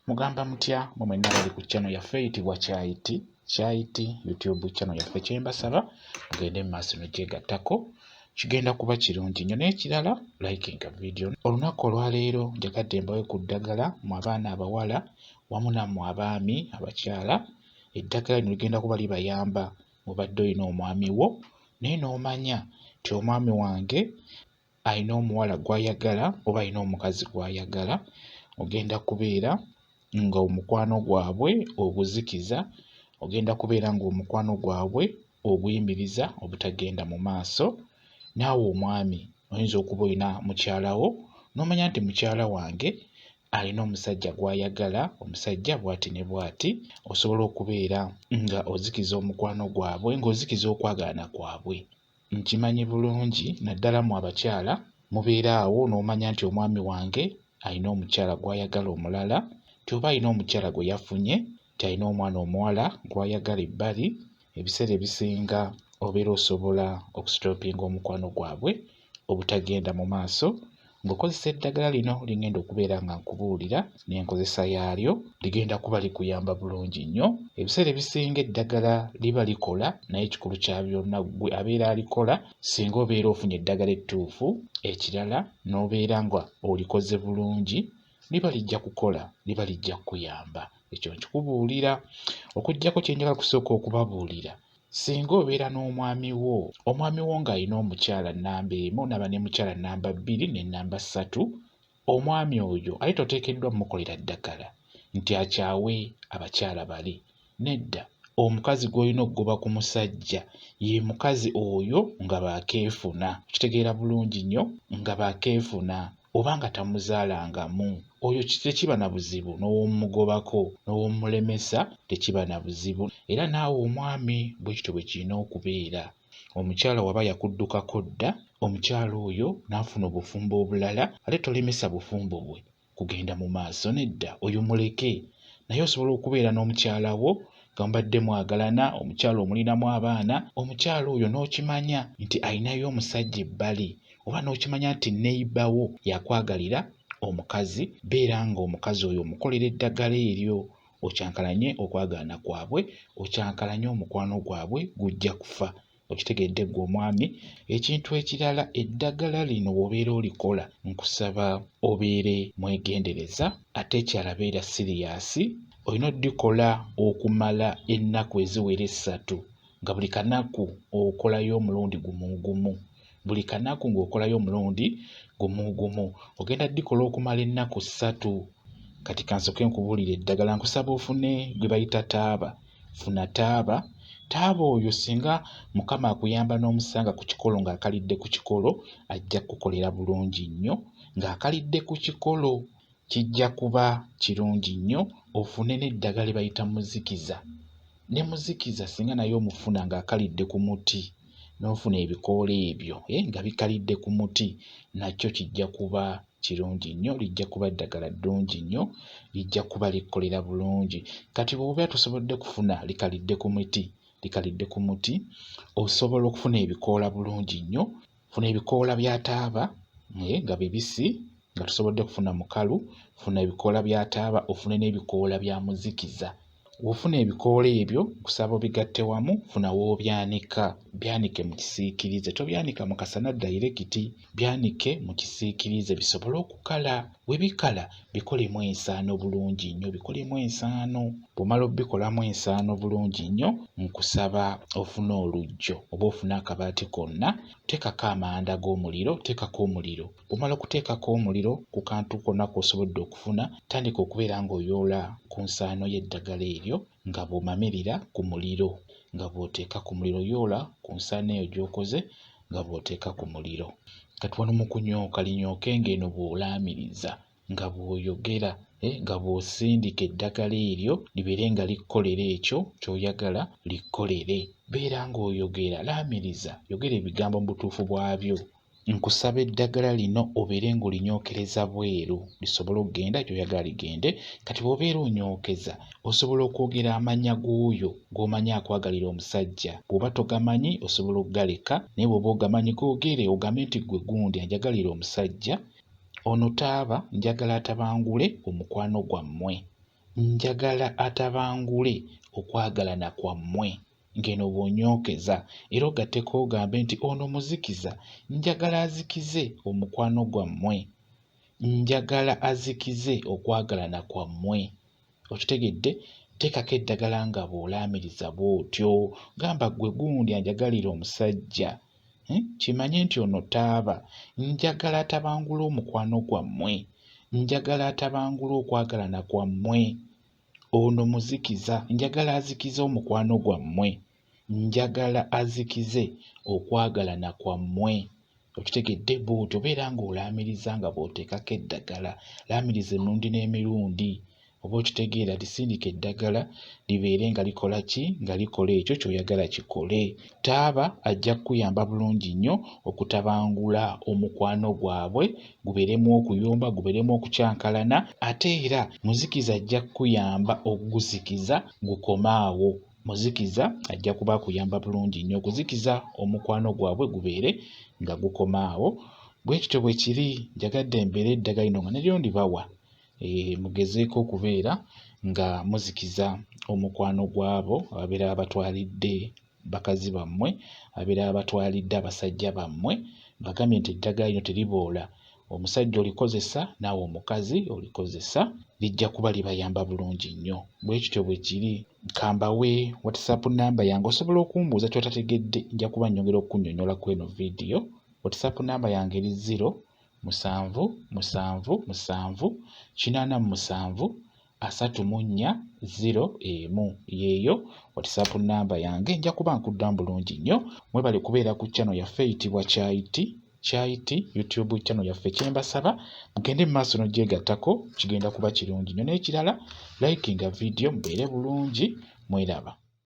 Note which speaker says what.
Speaker 1: Mugamba mutya mu mwenna bali ku channel yaffe eyitibwa Kyayiti YouTube channel yaffe. Kyembasaba mugende mu maaso n'ogyegattako, kigenda kuba kirungi nnyo. N'ekirala likinga video. Olunaku olwaleero njagadde mbawe ku ddagala mu abaana abawala wamu nammwe abaami abakyala. Eddagala lino ligenda kuba libayamba mubadde olina omwami wo naye n'omanya nti omwami wange alina omuwala gw'ayagala oba alina omukazi gw'ayagala, ogenda kubeera nga omukwano gwabwe oguzikiza, ogenda kubeera nga omukwano gwabwe oguyimiriza obutagenda mu maaso. Naawe omwami oyinza okuba olina mukyala wo n'omanya nti mukyala wange alina omusajja gw'ayagala, omusajja bw'ati ne bw'ati. Osobola okubeera nga ozikiza omukwano gwabwe, ng'ozikiza okwagaana kwabwe. Nkimanyi bulungi naddala mu abakyala mubeera awo n'omanya nti omwami wange alina omukyala gw'ayagala omulala, nti oba alina omukyala gwe yafunye, nti alina omwana omuwala gw'ayagala ebbali. Ebiseera ebisinga obeera osobola okusitopinga omukwano gwabwe obutagenda mu maaso ng'okozesa eddagala lino ligenda okubeera nga nkubuulira n'enkozesa yaalyo ligenda kuba likuyamba bulungi nnyo. Ebiseera ebisinga eddagala liba likola, naye ekikulu kya byonna ggwe abeera alikola singa obeera ofunye eddagala ettuufu. Ekirala n'obeera nga olikoze bulungi, liba lijja kukola, liba lijja kukuyamba. Ekyo nkikubuulira. Okuggyako kye njagala kusooka okubabuulira, singa obeera n'omwami wo, omwami wo ng'alina omukyala nnamba emu n'aba ne mukyala nnamba bbiri ne nnamba ssatu, omwami oyo ate toteekeddwa mmukolera ddagala nti akyawe abakyala bali. Nedda, omukazi gw'olina okugoba ku musajja ye mukazi oyo nga baakeefuna. Kitegeera bulungi nnyo, nga baakeefuna oba nga tamuzaalangamu. Oyo tekiba na buzibu n'ow'omugobako n'ow'omulemesa, tekiba na buzibu. Era naawe omwami bwe kityo bwe kirina okubeera. Omukyala waba yakuddukako dda, omukyala oyo n'afuna obufumbo obulala, ate tolemesa bufumbo bwe kugenda mu maaso. Nedda, oyo muleke. Naye osobola okubeera n'omukyala wo nga mubadde mwagalana, omukyala omulinamu abaana, omukyala oyo n'okimanya nti alinayo omusajja ebbali, oba n'okimanya nti neighbour wo yakwagalira omukazi, beera nga omukazi oyo omukolera eddagala eryo. Okyankalanye okwagaana kwabwe, okyankalanye omukwano gwabwe gujja kufa. Okitegedde ggwe omwami. Ekintu ekirala, eddagala lino w'obeera olikola, nkusaba obeere mwegendereza ate ekyala beera siriyasi. Olina oddikola okumala ennaku eziwera 3, nga buli kanaku okolayo omulundi gumu. Buli kanaku ng'okolayo omulundi gumu. Ogenda ddikola okumala ennaku 3. Kati kansooke nkubuulire eddagala. Nkusaba ofune gwe bayita taaba. Funa taaba. Taaba oyo singa Mukama akuyamba n'omusanga ku kikolo ng'akalidde ku kikolo, ajja kukolera bulungi nnyo. Ng'akalidde ku kikolo kijja kuba kirungi nnyo. Ofune n'eddagala bayita muzikiza. Ne muzikiza singa naye omufuna ng'akalidde ku muti, n'ofuna ebikoola ebyo nga bikalidde ku muti, nakyo kijja kuba kirungi nnyo. Lijja kuba ddagala ddungi nnyo, lijja kuba likkolera bulungi. Kati bw'oba tosobodde kufuna likalidde ku muti, osobola okufuna ebikoola bulungi nnyo. Funa ebikoola bya taaba nga bibisi, nga tosobodde kufuna mukalu. Funa ebikoola bya taaba, ofune n'ebikoola bya muzikiza. W'ofuna ebikoola ebyo, kusaba obigatte wamu, funa w'obyanika. Byanike mu kisiikirize, tobyanika mu kasana dayirekiti. Byanike mu kisiikirize bisobole okukala. We bikala, bikolemu ensaano bulungi nnyo, bikolemu ensaano. Bw'omala obbikolamu ensaano bulungi nnyo, nkusaba ofune oluggyo oba ofune akabaati konna, teekako amanda g'omuliro, teekako omuliro. Bw'omala okuteekako omuliro ku kantu konna k'osobodde okufuna, tandika okubeera ng'oyoola ku nsaano y'eddagala eryo nga bw'omamirira ku muliro. Nga bw'oteeka ku muliro, yoola ku nsaano eyo gy'okoze nga bw'oteeka ku muliro. Kati wano mu kunyooka, linyooke ng'eno bw'olaamiriza, nga bw'oyogera, nga bw'osindika eddagala eryo libeere nga likkolera ekyo ky'oyagala likkolere. Beera ng'oyogera, laamiriza, yogera ebigambo mu butuufu bwabyo. Nkusaba eddagala lino obeere ng'olinyookereza bweru, lisobole okugenda gy'oyagala ligende. Kati bw'obeera onyookeza, osobola okwogera amannya g'oyo gw'omanyi akwagalira omusajja. Bw'oba togamanyi osobola okugaleka, naye bw'oba ogamanyi googere ogambe nti ggwe gundi anjagalira omusajja ono taaba, njagala atabangule omukwano gwammwe. njagala atabangule okwagalana kwammwe ngeno bw'onyookeza era ogatteko ogambe nti ono muzikiza njagala azikize omukwano gwammwe, njagala azikize okwagalana kwammwe. Okitegedde? Teekako eddagala nga bw'olaamiriza bw'otyo, gamba ggwe gundi anjagalira omusajja, kimanye nti ono taaba. Njagala atabangula omukwano gwammwe, njagala atabangula okwagalana kwammwe. Ono muzikiza, njagala azikize omukwano gwammwe, njagala azikize okwagalana kwammwe. Okitegedde? Bw'otyo beera ng'olaamiriza nga bw'oteekako eddagala, laamiriza emirundi n'emirundi. Oba okitegeera, lisindika eddagala libeere nga likola ki? Nga likola ekyo ky'oyagala kikole. Taaba ajja kukuyamba bulungi nnyo okutabangula omukwano gwabwe gubeeremu okuyomba, gubeeremu okukyankalana, ate era muzikiza ajja kukuyamba okuguzikiza gukomaawo. Muzikiza ajja kuba akuyamba bulungi nnyo okuzikiza omukwano gwabwe gubeere nga gukomaawo. Bwe kityo bwe kiri, njagadde mbeere eddagala lino nga neryo ndibawa. Mugezeeko okubeera nga muzikiza omukwano gwabo ababeera babatwalidde bakazi bammwe, ababeera babatwalidde abasajja bammwe. Bagambye nti eddagala lino teriboola. Omusajja olikozesa naawe omukazi olikozesa, lijja kuba libayamba bulungi nnyo. Bwe kityo bwe kiri. Kambawe WhatsApp namba yange, osobola okumbuuza ky'otategedde, nja kuba nnyongera okukunnyonnyola ku eno viidiyo. WhatsApp namba yange eri 0778784 yeeyo WhatsApp namba yange. Nja kuba nkuddamu bulungi nnyo. Mwebale kubeera ku channel yaffe eyitibwa Kyayiti YouTube channel yaffe. Kyembasaba mugende mu maaso n'ogyegattako, kigenda kuba kirungi nnyo. N'ekirala, likinga viidiyo mubeere bulungi, mweraba.